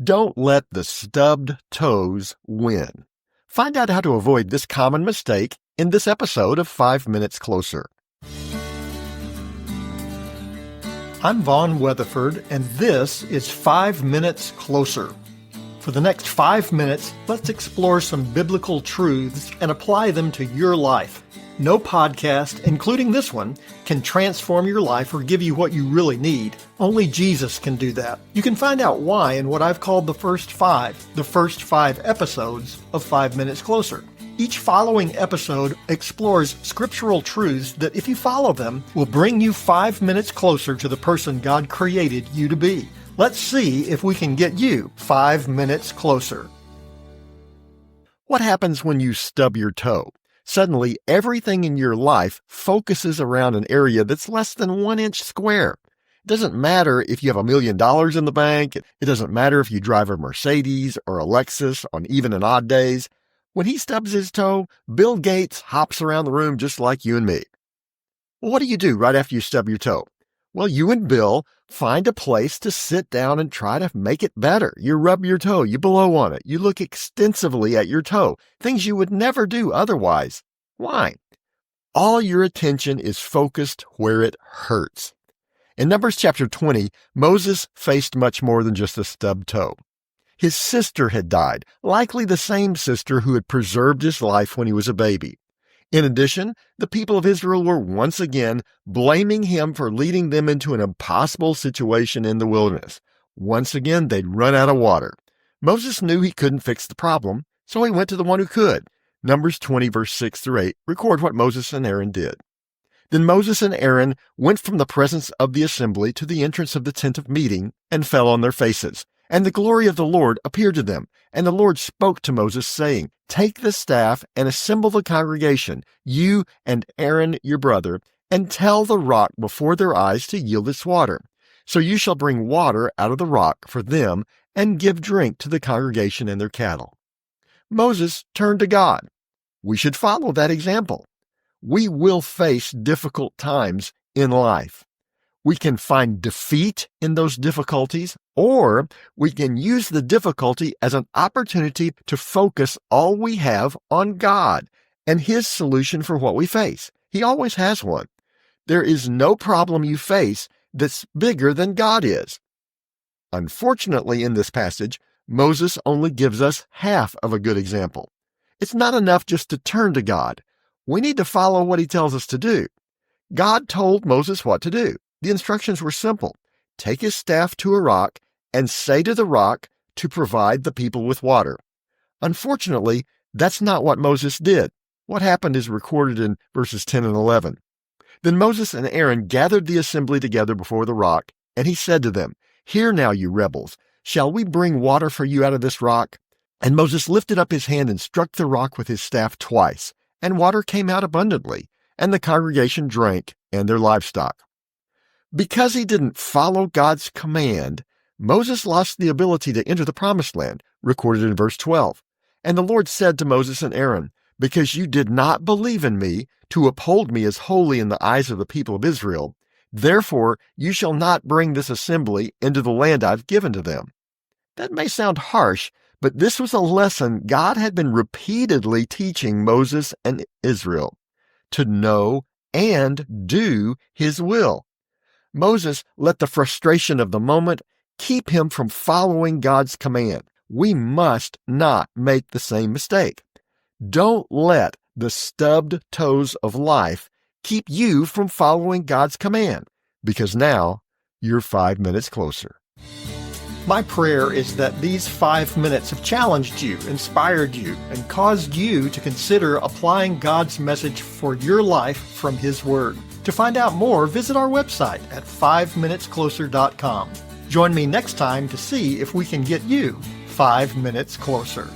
Don't let the stubbed toes win. Find out how to avoid this common mistake in this episode of 5 Minutes Closer. I'm Vaughn Weatherford, and this is 5 Minutes Closer. For the next 5 minutes, let's explore some biblical truths and apply them to your life. No podcast, including this one, can transform your life or give you what you really need. Only Jesus can do that. You can find out why in what I've called the first five episodes of 5 Minutes Closer. Each following episode explores scriptural truths that, if you follow them, will bring you 5 minutes closer to the person God created you to be. Let's see if we can get you 5 minutes closer. What happens when you stub your toe? Suddenly, everything in your life focuses around an area that's less than 1 inch square. It doesn't matter if you have $1 million in the bank. It doesn't matter if you drive a Mercedes or a Lexus on even and odd days. When he stubs his toe, Bill Gates hops around the room just like you and me. Well, what do you do right after you stub your toe? Well, you and Bill find a place to sit down and try to make it better. You rub your toe, you blow on it, you look extensively at your toe, things you would never do otherwise. Why? All your attention is focused where it hurts. In Numbers chapter 20, Moses faced much more than just a stubbed toe. His sister had died, likely the same sister who had preserved his life when he was a baby. In addition, the people of Israel were once again blaming him for leading them into an impossible situation in the wilderness. Once again, they'd run out of water. Moses knew he couldn't fix the problem, so he went to the one who could. Numbers 20, verse 6 through 8, record what Moses and Aaron did. Then Moses and Aaron went from the presence of the assembly to the entrance of the tent of meeting and fell on their faces. And the glory of the Lord appeared to them. And the Lord spoke to Moses, saying, Take the staff and assemble the congregation, you and Aaron your brother, and tell the rock before their eyes to yield its water. So you shall bring water out of the rock for them, and give drink to the congregation and their cattle. Moses turned to God. We should follow that example. We will face difficult times in life. We can find defeat in those difficulties, or we can use the difficulty as an opportunity to focus all we have on God and His solution for what we face. He always has one. There is no problem you face that's bigger than God is. Unfortunately, in this passage, Moses only gives us half of a good example. It's not enough just to turn to God. We need to follow what He tells us to do. God told Moses what to do. The instructions were simple. Take his staff to a rock and say to the rock to provide the people with water. Unfortunately, that's not what Moses did. What happened is recorded in verses 10 and 11. Then Moses and Aaron gathered the assembly together before the rock, and he said to them, Hear now, you rebels, shall we bring water for you out of this rock? And Moses lifted up his hand and struck the rock with his staff twice, and water came out abundantly, and the congregation drank, and their livestock. Because he didn't follow God's command, Moses lost the ability to enter the promised land, recorded in verse 12. And the Lord said to Moses and Aaron, Because you did not believe in me to uphold me as holy in the eyes of the people of Israel, therefore you shall not bring this assembly into the land I've given to them. That may sound harsh, but this was a lesson God had been repeatedly teaching Moses and Israel, to know and do His will. Moses let the frustration of the moment keep him from following God's command. We must not make the same mistake. Don't let the stubbed toes of life keep you from following God's command, because now you're 5 minutes closer. My prayer is that these 5 minutes have challenged you, inspired you, and caused you to consider applying God's message for your life from His Word. To find out more, visit our website at 5minutescloser.com. Join me next time to see if we can get you 5 minutes closer.